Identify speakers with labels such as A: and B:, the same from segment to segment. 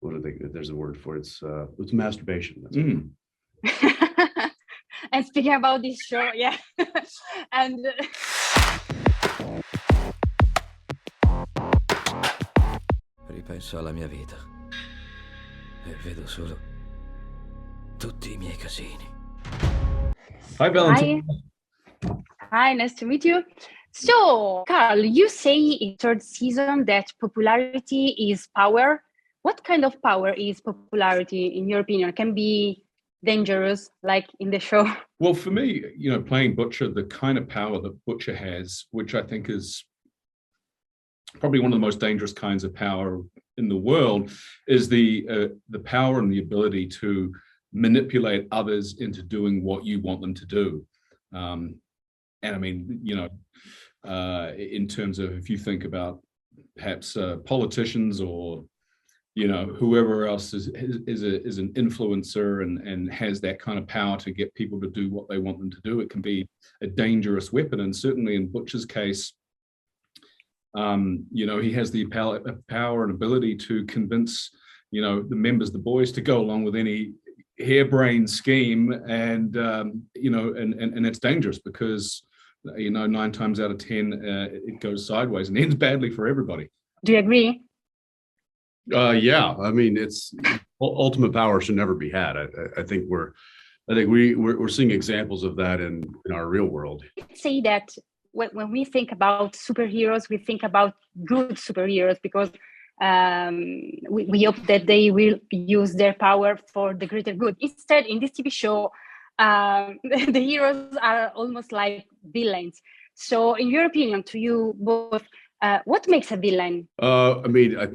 A: what do they? There's a word for it. It's masturbation. That's
B: And speaking about this show, yeah, and
C: ripenso alla mia vita e vedo solo tutti I miei casini.
D: Hi, Valentina.
B: Hi, nice to meet you. So, Karl, you say in third season that popularity is power. What kind of power is popularity, in your opinion? Can be dangerous, like in the show?
D: Well, for me, playing Butcher, the kind of power that Butcher has, which I think is probably one of the most dangerous kinds of power in the world, is the power and the ability to manipulate others into doing what you want them to do. And I mean, in terms of, if you think about perhaps politicians or whoever else is an influencer and has that kind of power to get people to do what they want them to do, it can be a dangerous weapon. And certainly in Butcher's case, he has the power and ability to convince the members, the boys, to go along with any harebrained scheme, and it's dangerous because 9 times out of 10 it goes sideways and ends badly for everybody.
B: Do you agree?
A: Yeah, I mean, it's ultimate power should never be had. I think we're seeing examples of that in our real world.
B: I'd say that when we think about superheroes, we think about good superheroes because we hope that they will use their power for the greater good. Instead, in this TV show, the heroes are almost like villains. So, in your opinion, to you both, what makes a villain?
A: I mean, I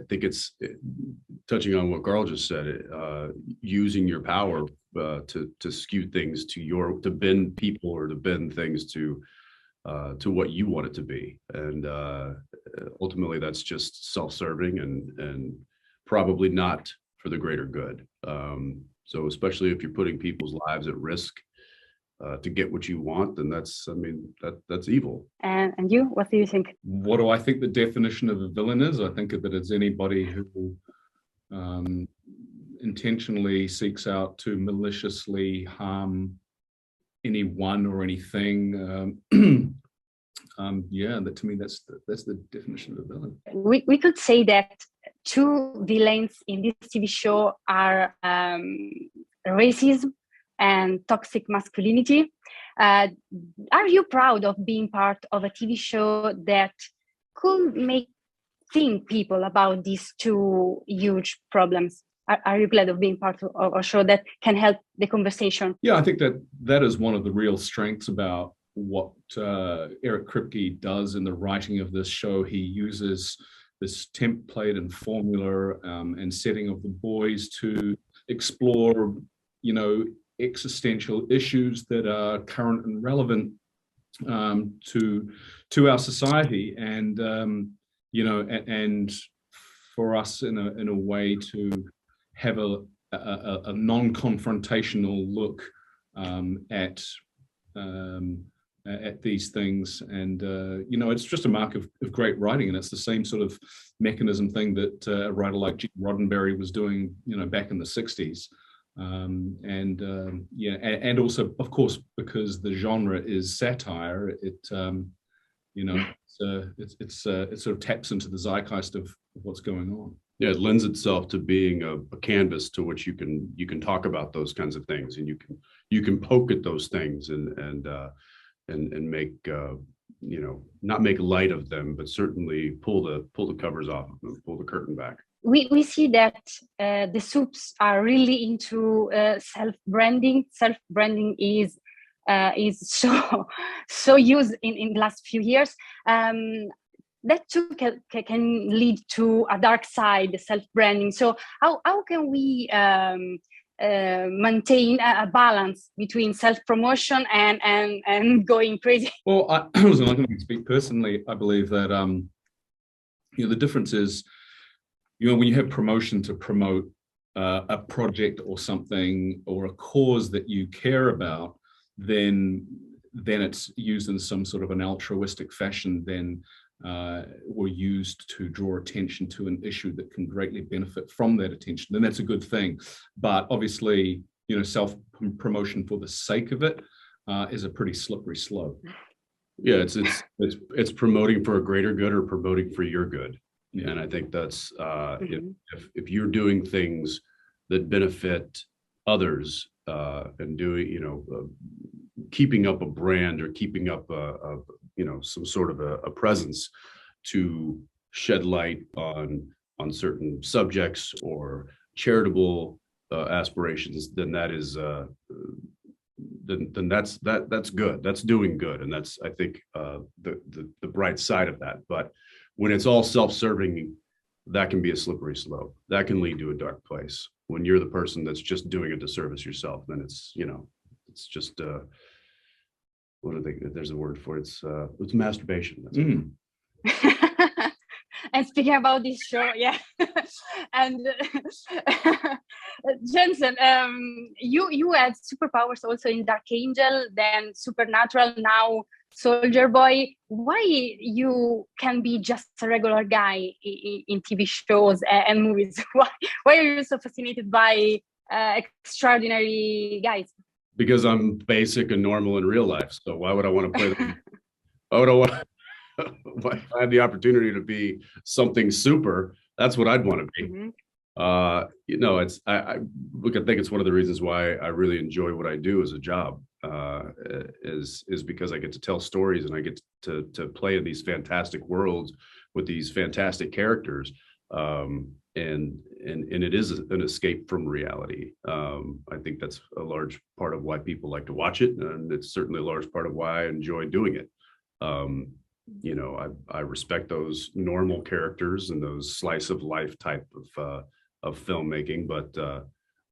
A: think it's touching on what Karl just said. Using your power to skew things to bend people or to bend things to what you want it to be, and ultimately that's just self-serving and probably not for the greater good. So especially if you're putting people's lives at risk to get what you want, then that's evil.
B: And you, what do you think?
D: What do I think the definition of a villain is? I think that it's anybody who intentionally seeks out to maliciously harm anyone or anything. That to me, that's the definition of a villain.
B: We could say that 2 villains in this TV show are racism and toxic masculinity. Are you proud of being part of a TV show that could make think people about these 2 huge problems? Are you glad of being part of a show that can help the conversation?
D: Yeah, I think that is one of the real strengths about what Eric Kripke does in the writing of this show. He uses this template and formula and setting of the boys to explore, existential issues that are current and relevant to our society, and and for us in a way to have a non-confrontational look at these things. And it's just a mark of great writing, and it's the same sort of mechanism thing that a writer like Gene Roddenberry was doing back in the 60s. And also, of course, because the genre is satire, it sort of taps into the zeitgeist of what's going on.
A: Yeah, it lends itself to being a canvas to which you can talk about those kinds of things, and you can poke at those things and make not make light of them, but certainly pull the covers off of them, pull the curtain back.
B: We see that the soups are really into self-branding. Self-branding is so used in the last few years. That too can lead to a dark side, self-branding. So how can we maintain a balance between self-promotion and going crazy?
D: Well, I was not going to speak personally. I believe that the difference is, when you have promotion to promote a project or something or a cause that you care about, then it's used in some sort of an altruistic fashion. Then were used to draw attention to an issue that can greatly benefit from that attention, then that's a good thing. But obviously, you know, self-promotion for the sake of it is a pretty slippery slope.
A: Yeah, it's promoting for a greater good or promoting for your good. Yeah. And I think that's if you're doing things that benefit others and doing, you know, keeping up a brand or keeping up a you know, some sort of a presence to shed light on certain subjects or charitable aspirations, then that is then that's good. That's doing good, and that's, I think, the bright side of that. But when it's all self-serving, that can be a slippery slope. That can lead to a dark place. When you're the person that's just doing a disservice yourself, then it's, you know, it's just what do they? There's a word for it. It's masturbation. That's
B: And speaking about this show, yeah, and Jensen, you had superpowers also in Dark Angel, then Supernatural, now Soldier Boy. Why you can be just a regular guy in TV shows and movies? Why are you so fascinated by extraordinary guys?
A: Because I'm basic and normal in real life. So why would I want to play them? Why would I want? If I had the opportunity to be something super, that's what I'd want to be. Mm-hmm. You know, it's I think it's one of the reasons why I really enjoy what I do as a job. Is because I get to tell stories and I get to play in these fantastic worlds with these fantastic characters. And it is an escape from reality. I think that's a large part of why people like to watch it, and it's certainly a large part of why I enjoy doing it. You know, I respect those normal characters and those slice of life type of filmmaking, but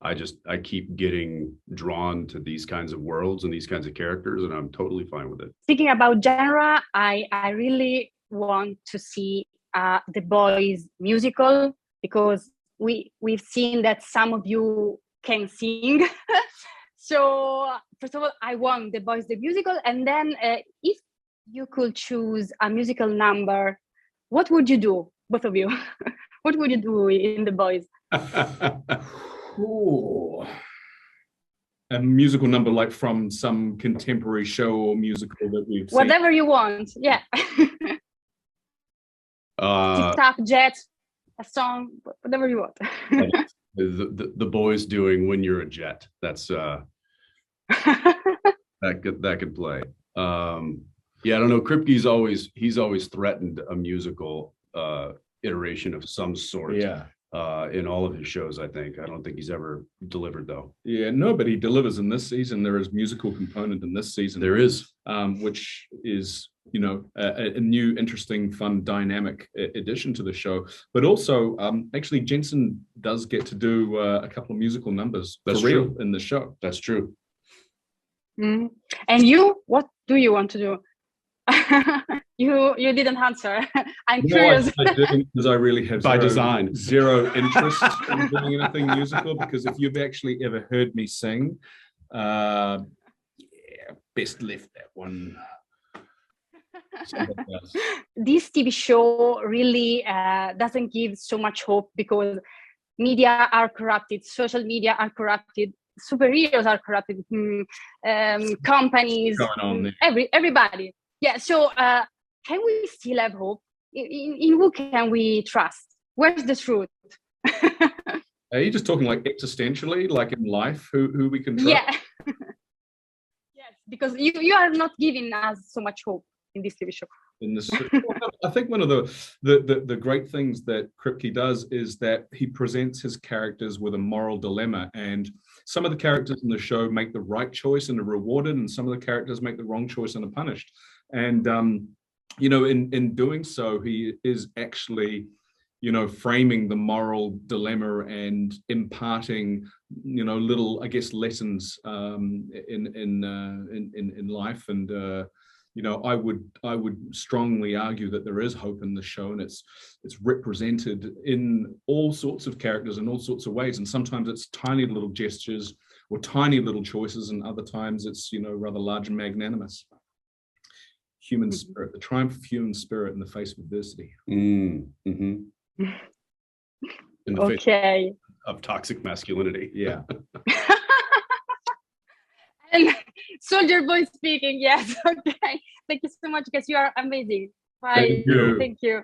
A: I keep getting drawn to these kinds of worlds and these kinds of characters, and I'm totally fine with it.
B: Speaking about genre, I really want to see The Boys musical, because we've seen that some of you can sing. So first of all, I want The Boys the musical, and then if you could choose a musical number, what would you do, both of you? What would you do in The Boys?
D: Ooh. A musical number like from some contemporary show or musical that we've seen.
B: Whatever you want, yeah. TikTok, Jet, a song, whatever you want.
A: The Boys doing When You're a Jet. That's that could play. Yeah, I don't know. Kripke's always threatened a musical iteration of some sort.
D: Yeah.
A: In all of his shows, I think. I don't think he's ever delivered, though.
D: Yeah, no, but he delivers in this season. There is musical component in this season.
A: There is,
D: which is, you know, a new, interesting, fun, dynamic addition to the show. But also, actually, Jensen does get to do a couple of musical numbers for real in the show.
A: That's true.
B: Mm. And you, what do you want to do? You didn't answer. I'm curious.
D: I didn't, because I really have zero interest in doing anything musical, because if you've actually ever heard me sing, yeah, best left that one.
B: This TV show really doesn't give so much hope, because media are corrupted, social media are corrupted, superheroes are corrupted, companies, everybody. Yeah, so can we still have hope? In who can we trust? Where's the truth?
D: Are you just talking like existentially, like in life, who we can trust?
B: Yeah. Yes, because you are not giving us so much hope in this TV show.
D: In this, I think one of the great things that Kripke does is that he presents his characters with a moral dilemma, and some of the characters in the show make the right choice and are rewarded, and some of the characters make the wrong choice and are punished. And you know, in doing so, he is actually, you know, framing the moral dilemma and imparting, you know, little, I guess, lessons in life. And you know, I would strongly argue that there is hope in the show, and it's represented in all sorts of characters in all sorts of ways. And sometimes it's tiny little gestures or tiny little choices, and other times it's, you know, rather large and magnanimous. human spirit, the triumph of human spirit in the face of adversity.
A: In the face
B: Okay.
A: of toxic masculinity.
D: Yeah.
B: And Soldier Boy speaking, yes. Okay. Thank you so much, because you are amazing. Bye.
D: Thank you.
B: Thank you.